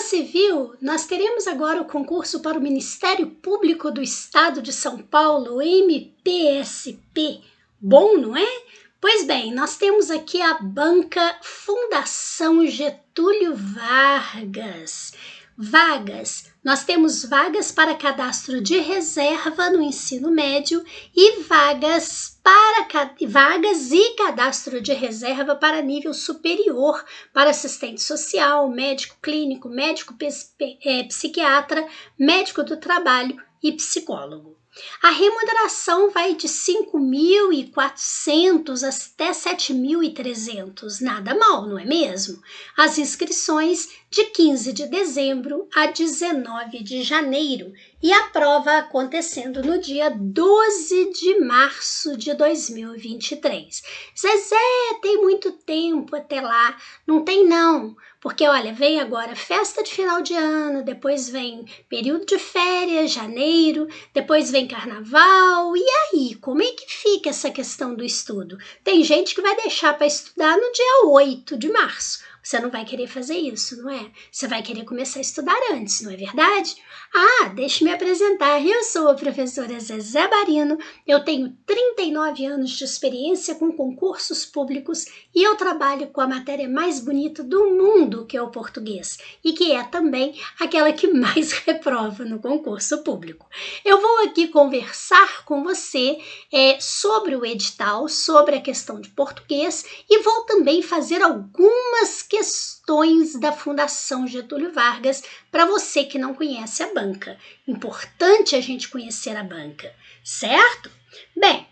você viu, nós teremos agora o concurso para o Ministério Público do Estado de São Paulo, o MPSP. Bom, não é? Pois bem, nós temos aqui a banca Fundação Getúlio Vargas. Vagas. Nós temos vagas para cadastro de reserva no ensino médio e vagas e cadastro de reserva para nível superior, para assistente social, médico clínico, médico psiquiatra, médico do trabalho e psicólogo. A remuneração vai de 5.400 até 7.300, nada mal, não é mesmo? As inscrições de 15 de dezembro a 19 de janeiro e a prova acontecendo no dia 12 de março de 2023. Zezé, tem muito tempo até lá. Não tem não, porque olha, vem agora festa de final de ano, depois vem período de férias, janeiro, depois vem carnaval, e aí, como é que fica essa questão do estudo? Tem gente que vai deixar para estudar no dia 8 de março. Você não vai querer fazer isso, não é? Você vai querer começar a estudar antes, não é verdade? Deixe-me me apresentar. Eu sou a professora Zezé Barino, eu tenho 39 anos de experiência com concursos públicos e eu trabalho com a matéria mais bonita do mundo, que é o português, e que é também aquela que mais reprova no concurso público. Eu vou aqui conversar com você sobre o edital, sobre a questão de português e vou também fazer algumas questões da Fundação Getúlio Vargas para você que não conhece a banca. Importante a gente conhecer a banca, certo? Bem,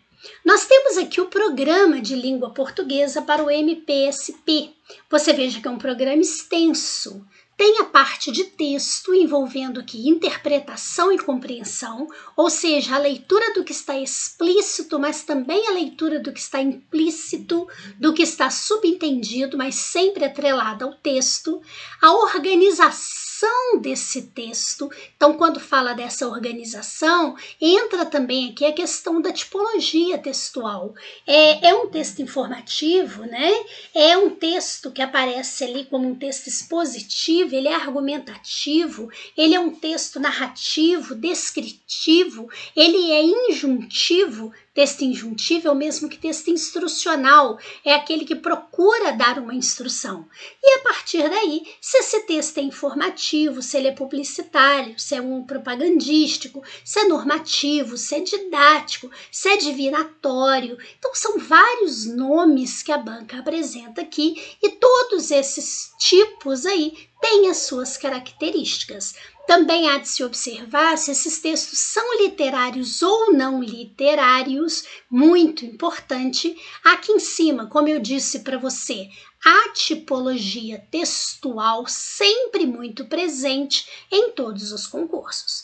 nós temos aqui o programa de língua portuguesa para o MPSP. Você veja que é um programa extenso. Tem a parte de texto envolvendo aqui interpretação e compreensão, ou seja, a leitura do que está explícito, mas também a leitura do que está implícito, do que está subentendido, mas sempre atrelado ao texto, a organização desse texto. Então, quando fala dessa organização, entra também aqui a questão da tipologia textual. É um texto informativo, né? É um texto que aparece ali como um texto expositivo, ele é argumentativo, ele é um texto narrativo, descritivo, ele é injuntivo. Texto injuntivo é o mesmo que texto instrucional, é aquele que procura dar uma instrução. E a partir daí, se esse texto é informativo, se ele é publicitário, se é um propagandístico, se é normativo, se é didático, se é divinatório. Então, são vários nomes que a banca apresenta aqui e todos esses tipos aí têm as suas características. Também há de se observar se esses textos são literários ou não literários, muito importante. Aqui em cima, como eu disse para você, a tipologia textual sempre muito presente em todos os concursos.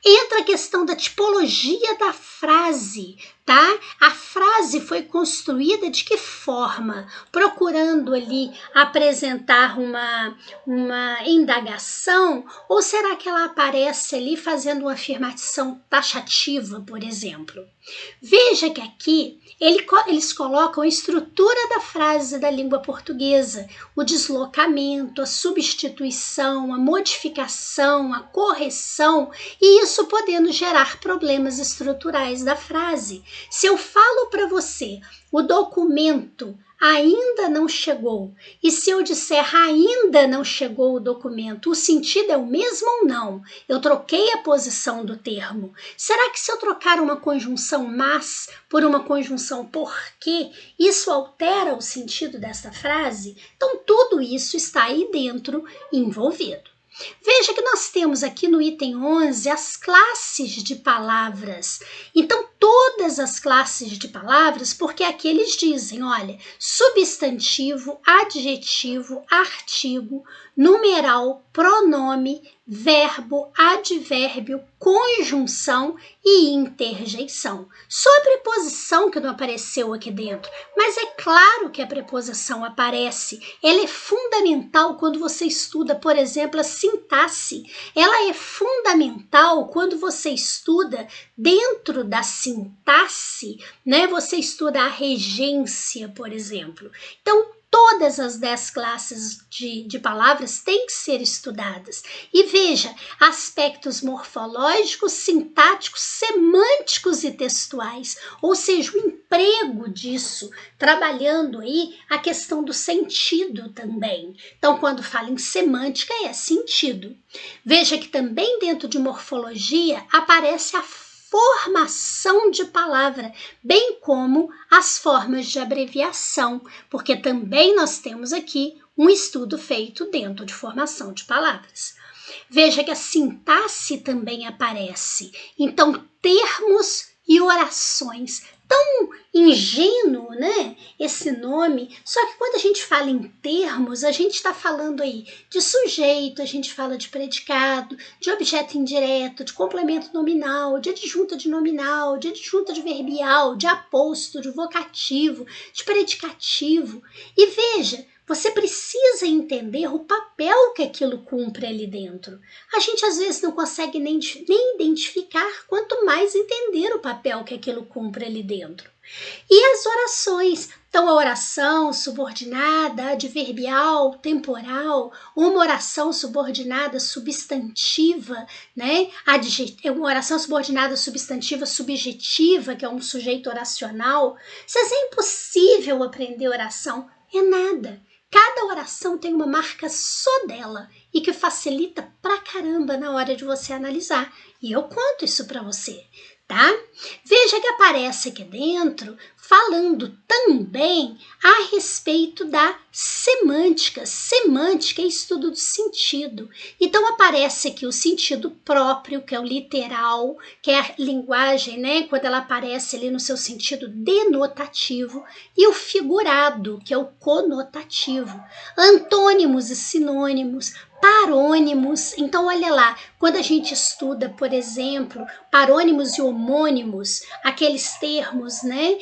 Entra a questão da tipologia da frase, tá? A frase foi construída de que forma? Procurando ali apresentar uma indagação, ou será que ela aparece ali fazendo uma afirmação taxativa, por exemplo? Veja que aqui eles colocam a estrutura da frase da língua portuguesa, o deslocamento, a substituição, a modificação, a correção, e isso podendo gerar problemas estruturais da frase. Se eu falo para você, o documento ainda não chegou, e se eu disser ainda não chegou o documento, o sentido é o mesmo ou não? Eu troquei a posição do termo. Será que se eu trocar uma conjunção mas por uma conjunção porque, isso altera o sentido dessa frase? Então, tudo isso está aí dentro envolvido. Veja que nós temos aqui no item 11 as classes de palavras. Então, todas as classes de palavras, porque aqui eles dizem, olha, substantivo, adjetivo, artigo, numeral, pronome, verbo, advérbio, conjunção e interjeição. Só a preposição que não apareceu aqui dentro, mas é claro que a preposição aparece. Ela é fundamental quando você estuda, por exemplo, a sintaxe. Ela é fundamental quando você estuda dentro da sintaxe, né? Você estuda a regência, por exemplo. Então, todas as 10 classes de palavras têm que ser estudadas. E veja, aspectos morfológicos, sintáticos, semânticos e textuais, ou seja, o emprego disso, trabalhando aí a questão do sentido também. Então, quando fala em semântica, é sentido. Veja que também dentro de morfologia aparece a formação de palavra, bem como as formas de abreviação, porque também nós temos aqui um estudo feito dentro de formação de palavras. Veja que a sintaxe também aparece. Então, termos e orações. Tão ingênuo, né? Esse nome. Só que quando a gente fala em termos, a gente está falando aí de sujeito, a gente fala de predicado, de objeto indireto, de complemento nominal, de adjunta de nominal, de adjunta de verbial, de aposto, de vocativo, de predicativo. E veja, você precisa entender o papel que aquilo cumpre ali dentro. A gente às vezes não consegue nem identificar, quanto mais entender o papel que aquilo cumpre ali dentro. E as orações, então a oração subordinada, adverbial, temporal, uma oração subordinada substantiva, né? Uma oração subordinada substantiva subjetiva, que é um sujeito oracional. Se é impossível aprender oração, é nada. Cada oração tem uma marca só dela e que facilita pra caramba na hora de você analisar. E eu conto isso pra você, tá? Veja que aparece aqui dentro falando também a respeito da semântica. Semântica é estudo do sentido. Então aparece aqui o sentido próprio, que é o literal, que é a linguagem, né, quando ela aparece ali no seu sentido denotativo, e o figurado, que é o conotativo. Antônimos e sinônimos, parônimos. Então, olha lá, quando a gente estuda, por exemplo, parônimos e homônimos, aqueles termos, né?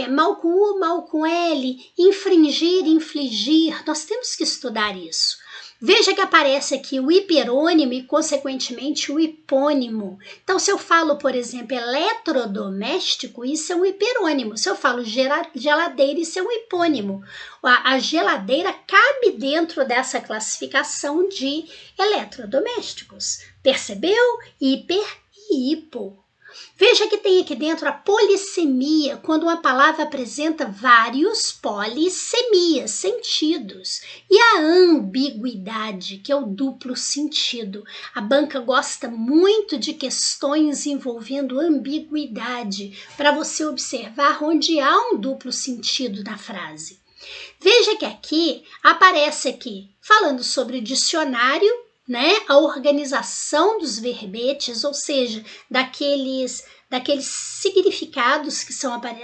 Mal com U, mal com L, infringir, infligir, nós temos que estudar isso. Veja que aparece aqui o hiperônimo e, consequentemente, o hipônimo. Então, se eu falo, por exemplo, eletrodoméstico, isso é um hiperônimo. Se eu falo geladeira, isso é um hipônimo. A geladeira cabe dentro dessa classificação de eletrodomésticos. Percebeu? Hiper e hipo. Veja que tem aqui dentro a polissemia, quando uma palavra apresenta vários polissemias, sentidos. E a ambiguidade, que é o duplo sentido. A banca gosta muito de questões envolvendo ambiguidade, para você observar onde há um duplo sentido na frase. Veja que aqui aparece aqui, falando sobre o dicionário, né, a organização dos verbetes, ou seja, daqueles significados que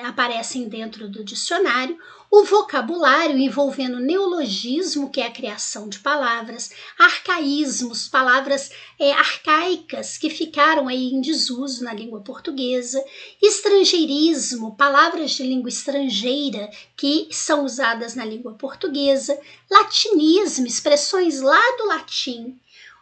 aparecem dentro do dicionário, o vocabulário envolvendo neologismo, que é a criação de palavras, arcaísmos, palavras arcaicas que ficaram aí em desuso na língua portuguesa, estrangeirismo, palavras de língua estrangeira que são usadas na língua portuguesa, latinismo, expressões lá do latim.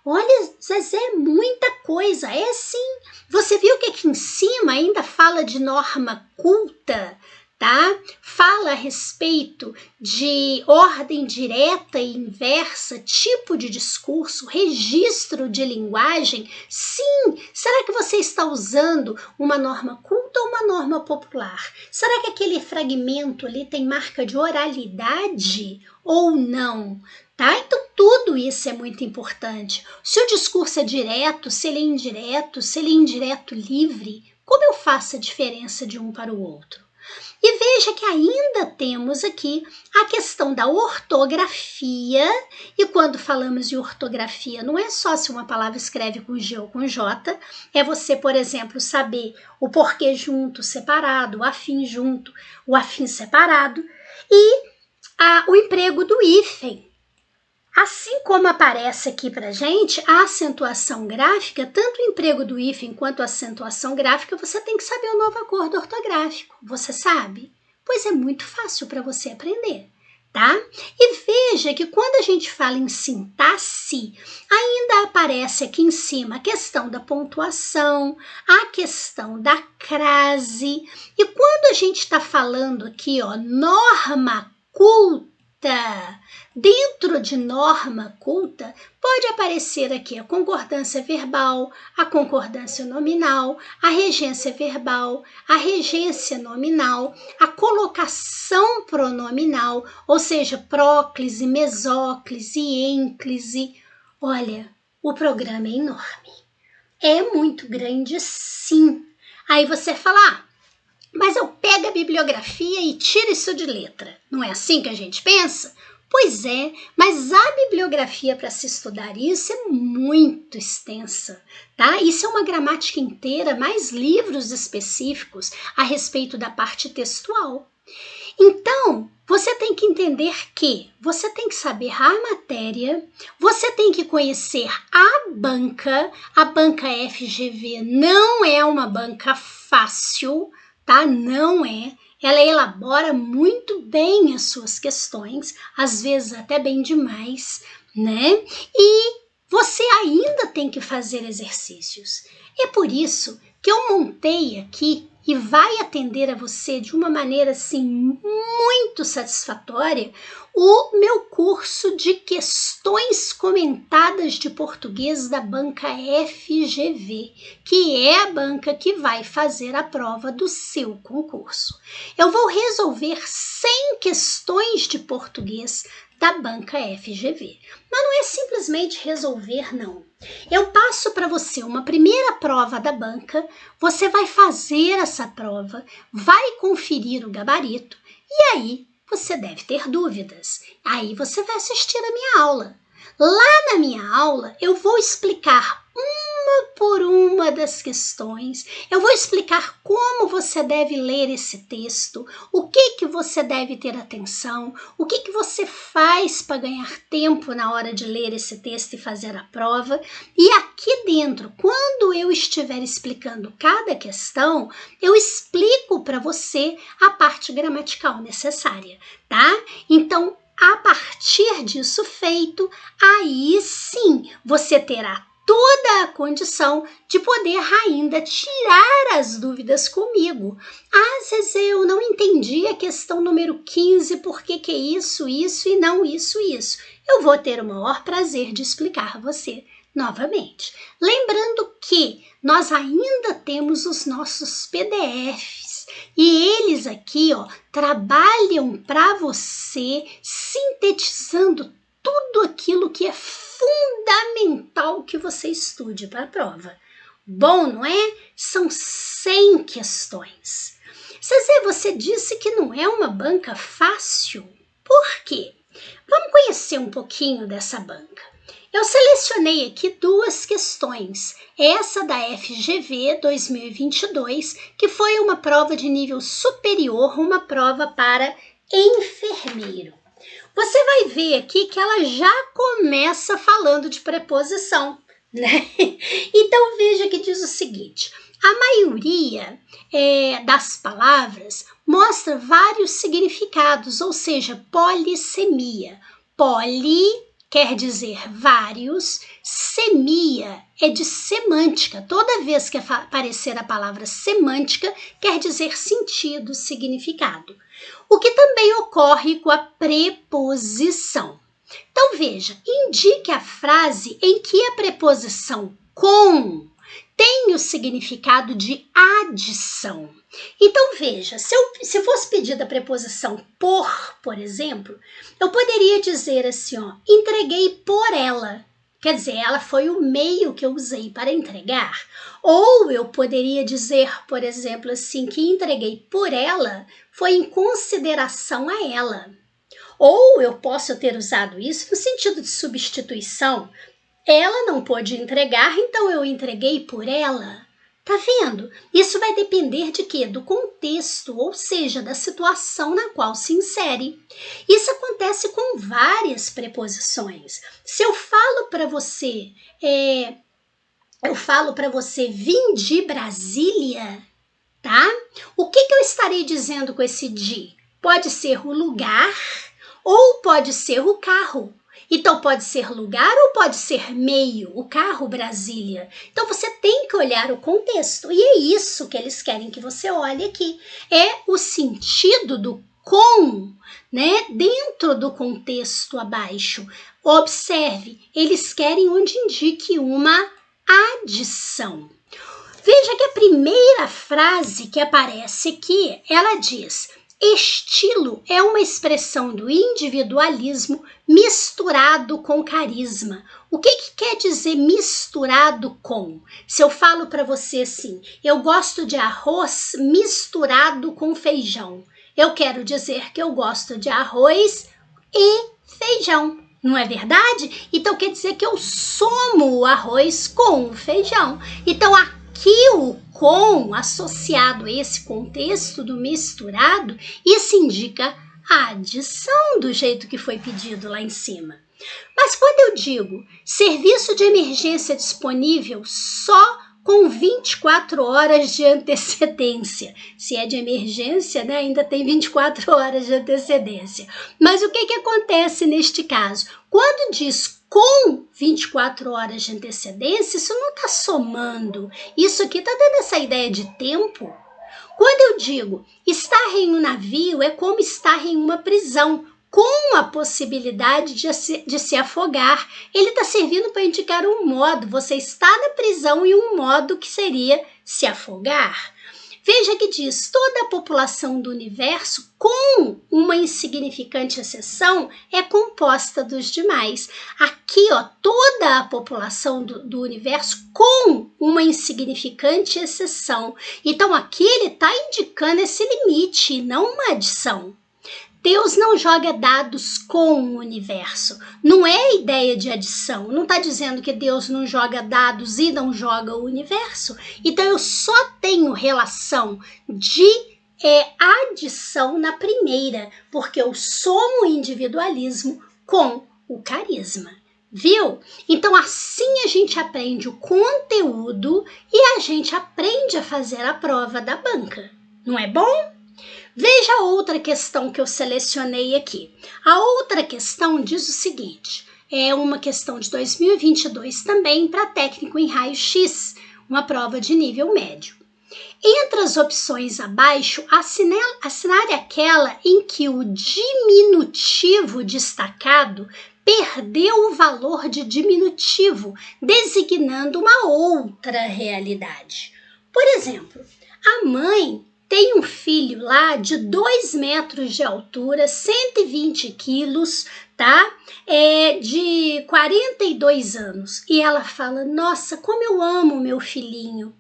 Olha, Zezé, muita coisa, é sim. Você viu que aqui em cima ainda fala de norma culta, tá? Fala a respeito de ordem direta e inversa, tipo de discurso, registro de linguagem. Sim, será que você está usando uma norma culta ou uma norma popular? Será que aquele fragmento ali tem marca de oralidade ou não? Tá? Então, tudo isso é muito importante. Se o discurso é direto, se ele é indireto livre, como eu faço a diferença de um para o outro? E veja que ainda temos aqui a questão da ortografia, e quando falamos de ortografia, não é só se uma palavra escreve com G ou com J, é você, por exemplo, saber o porquê junto, separado, o afim junto, o afim separado, e o emprego do hífen. Assim como aparece aqui pra gente a acentuação gráfica, tanto o emprego do hífen quanto a acentuação gráfica, você tem que saber o novo acordo ortográfico. Você sabe? Pois é muito fácil para você aprender, tá? E veja que quando a gente fala em sintaxe, ainda aparece aqui em cima a questão da pontuação, a questão da crase. E quando a gente está falando aqui, ó, norma culta, Dentro de norma culta, pode aparecer aqui a concordância verbal, a concordância nominal, a regência verbal, a regência nominal, a colocação pronominal, ou seja, próclise, mesóclise, ênclise. Olha, o programa é enorme. É muito grande, sim. Aí você fala, mas eu pego a bibliografia e tiro isso de letra. Não é assim que a gente pensa? Pois é, mas a bibliografia para se estudar isso é muito extensa, tá? Isso é uma gramática inteira, mais livros específicos a respeito da parte textual. Então, você tem que entender que você tem que saber a matéria, você tem que conhecer a banca FGV não é uma banca fácil, tá? Não é. Ela elabora muito bem as suas questões, às vezes até bem demais, né? E você ainda tem que fazer exercícios. É por isso que eu montei aqui e vai atender a você de uma maneira assim muito satisfatória o meu curso de questões comentadas de português da banca FGV, que é a banca que vai fazer a prova do seu concurso. Eu vou resolver 100 questões de português da banca FGV. Mas não é simplesmente resolver, não. Eu passo para você uma primeira prova da banca, você vai fazer essa prova, vai conferir o gabarito e aí você deve ter dúvidas. Aí você vai assistir a minha aula. Lá na minha aula eu vou explicar uma por uma das questões, eu vou explicar como você deve ler esse texto, o que você deve ter atenção, o que você faz para ganhar tempo na hora de ler esse texto e fazer a prova. E aqui dentro, quando eu estiver explicando cada questão, eu explico para você a parte gramatical necessária, tá? Então, a partir disso feito, aí sim você terá toda a condição de poder ainda tirar as dúvidas comigo. Às vezes eu não entendi a questão número 15, por que é isso e não isso. Eu vou ter o maior prazer de explicar a você novamente. Lembrando que nós ainda temos os nossos PDFs e eles aqui, ó, trabalham para você sintetizando tudo aquilo que é fundamental que você estude para a prova. Bom, não é? São 100 questões. Zezé, você disse que não é uma banca fácil. Por quê? Vamos conhecer um pouquinho dessa banca. Eu selecionei aqui 2 questões. Essa da FGV 2022, que foi uma prova de nível superior, uma prova para enfermeiro. Você vai ver aqui que ela já começa falando de preposição, né? Então veja que diz o seguinte, a maioria das palavras mostra vários significados, ou seja, polissemia. Poli quer dizer vários, semia é de semântica. Toda vez que aparecer a palavra semântica, quer dizer sentido, significado. O que também ocorre com a preposição. Então veja, indique a frase em que a preposição com tem o significado de adição. Então veja, se fosse pedida a preposição por exemplo, eu poderia dizer assim, ó, entreguei por ela. Quer dizer, ela foi o meio que eu usei para entregar. Ou eu poderia dizer, por exemplo, assim, que entreguei por ela foi em consideração a ela. Ou eu posso ter usado isso no sentido de substituição. Ela não pôde entregar, então eu entreguei por ela. Tá vendo? Isso vai depender de quê? Do contexto, ou seja, da situação na qual se insere. Isso acontece com várias preposições. Se eu falo para você, vim de Brasília, tá? O que eu estarei dizendo com esse de? Pode ser o lugar ou pode ser o carro. Então pode ser lugar ou pode ser meio, o carro Brasília. Então você tem que olhar o contexto e é isso que eles querem que você olhe aqui. É o sentido do com, né, dentro do contexto abaixo. Observe, eles querem onde indique uma adição. Veja que a primeira frase que aparece aqui, ela diz: estilo é uma expressão do individualismo misturado com carisma. O que quer dizer misturado com? Se eu falo para você assim, eu gosto de arroz misturado com feijão, eu quero dizer que eu gosto de arroz e feijão. Não é verdade? Então quer dizer que eu somo o arroz com o feijão. Então aqui o com, associado a esse contexto do misturado, isso indica a adição do jeito que foi pedido lá em cima. Mas quando eu digo serviço de emergência disponível só com 24 horas de antecedência. Se é de emergência, né, ainda tem 24 horas de antecedência. Mas o que acontece neste caso? Quando diz com 24 horas de antecedência, isso não está somando. Isso aqui está dando essa ideia de tempo. Quando eu digo estar em um navio, é como estar em uma prisão, com a possibilidade de se afogar. Ele está servindo para indicar um modo. Você está na prisão e um modo que seria se afogar. Veja que diz, toda a população do universo, com uma insignificante exceção, é composta dos demais. Aqui, ó, toda a população do universo com uma insignificante exceção. Então, aqui ele está indicando esse limite, não uma adição. Deus não joga dados com o universo. Não é a ideia de adição. Não está dizendo que Deus não joga dados e não joga o universo. Então, eu só tenho relação de adição na primeira, porque eu somo o individualismo com o carisma. Viu? Então, assim a gente aprende o conteúdo e a gente aprende a fazer a prova da banca. Não é bom? Veja outra questão que eu selecionei aqui. A outra questão diz o seguinte, é uma questão de 2022 também para técnico em raio-x, uma prova de nível médio. Entre as opções abaixo, assinale aquela em que o diminutivo destacado perdeu o valor de diminutivo, designando uma outra realidade. Por exemplo, a mãe tem um filho lá de 2 metros de altura, 120 quilos, tá? De 42 anos. E ela fala, nossa, como eu amo meu filhinho.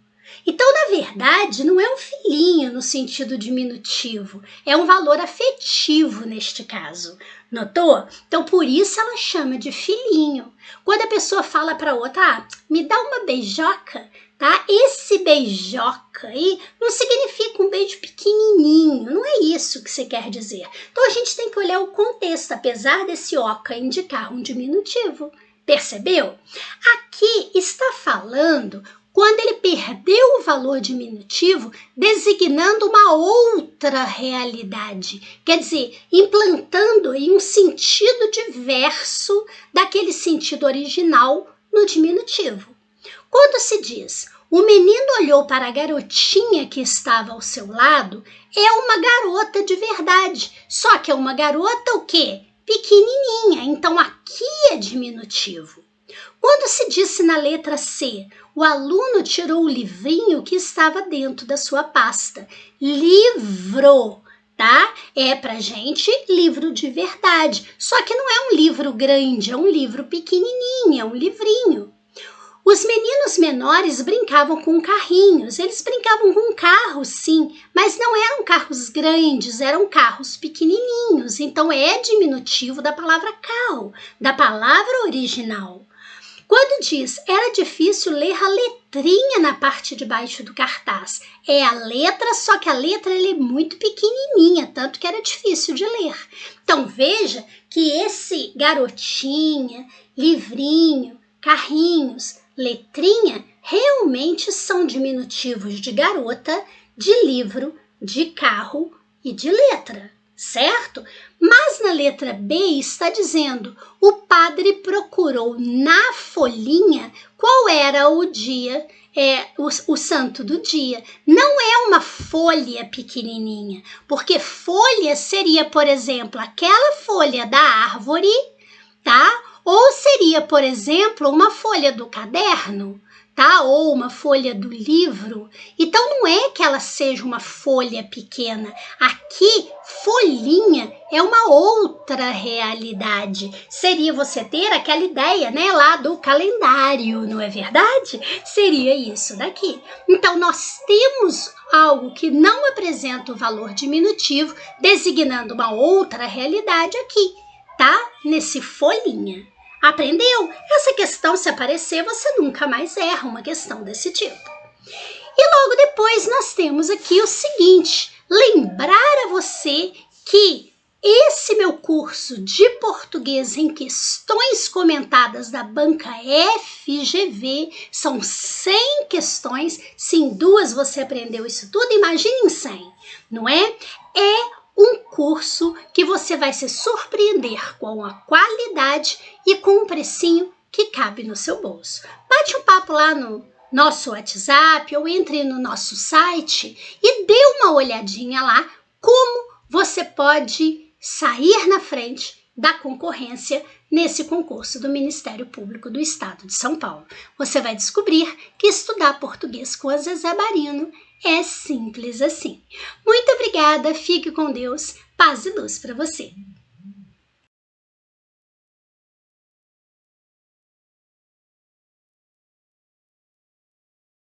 Então, na verdade, não é um filhinho no sentido diminutivo, é um valor afetivo neste caso. Notou? Então, por isso ela chama de filhinho. Quando a pessoa fala para outra, me dá uma beijoca, tá? Esse beijoca aí não significa um beijo pequenininho, não é isso que você quer dizer. Então, a gente tem que olhar o contexto, apesar desse oca indicar um diminutivo. Percebeu? Aqui está falando quando ele perdeu o valor diminutivo, designando uma outra realidade. Quer dizer, implantando em um sentido diverso daquele sentido original no diminutivo. Quando se diz, o menino olhou para a garotinha que estava ao seu lado, é uma garota de verdade. Só que é uma garota o quê? Pequenininha. Então aqui é diminutivo. Quando se disse na letra C, o aluno tirou o livrinho que estava dentro da sua pasta. Livro, tá? É pra gente livro de verdade. Só que não é um livro grande, é um livro pequenininho, é um livrinho. Os meninos menores brincavam com carrinhos. Eles brincavam com carros, sim, mas não eram carros grandes, eram carros pequenininhos. Então é diminutivo da palavra carro, da palavra original. Quando diz, era difícil ler a letrinha na parte de baixo do cartaz. É a letra, só que a letra ela é muito pequenininha, tanto que era difícil de ler. Então veja que esse garotinha, livrinho, carrinhos, letrinha, realmente são diminutivos de garota, de livro, de carro e de letra. certo? Mas na letra B está dizendo: o padre procurou na folhinha qual era o dia, o santo do dia. Não é uma folha pequenininha, porque folha seria, por exemplo, aquela folha da árvore, tá? Ou seria, por exemplo, uma folha do caderno, tá? Ou uma folha do livro. Então não é que ela seja uma folha pequena. Aqui, folhinha é uma outra realidade. Seria você ter aquela ideia, né, lá do calendário, não é verdade? Seria isso daqui. Então nós temos algo que não apresenta o valor diminutivo, designando uma outra realidade aqui, tá? Nesse folhinha. Aprendeu? Essa questão, se aparecer, você nunca mais erra uma questão desse tipo. E logo depois nós temos aqui o seguinte: lembrar a você que esse meu curso de português em questões comentadas da banca FGV são 100 questões. Se em 2 você aprendeu isso tudo, imagine em 100, não é? É um curso que você vai se surpreender com a qualidade e com um precinho que cabe no seu bolso. Bate um papo lá no nosso WhatsApp ou entre no nosso site e dê uma olhadinha lá como você pode sair na frente da concorrência nesse concurso do Ministério Público do Estado de São Paulo. Você vai descobrir que estudar português com a Zezé Barino é simples assim. Muito obrigada, fique com Deus, paz e luz para você.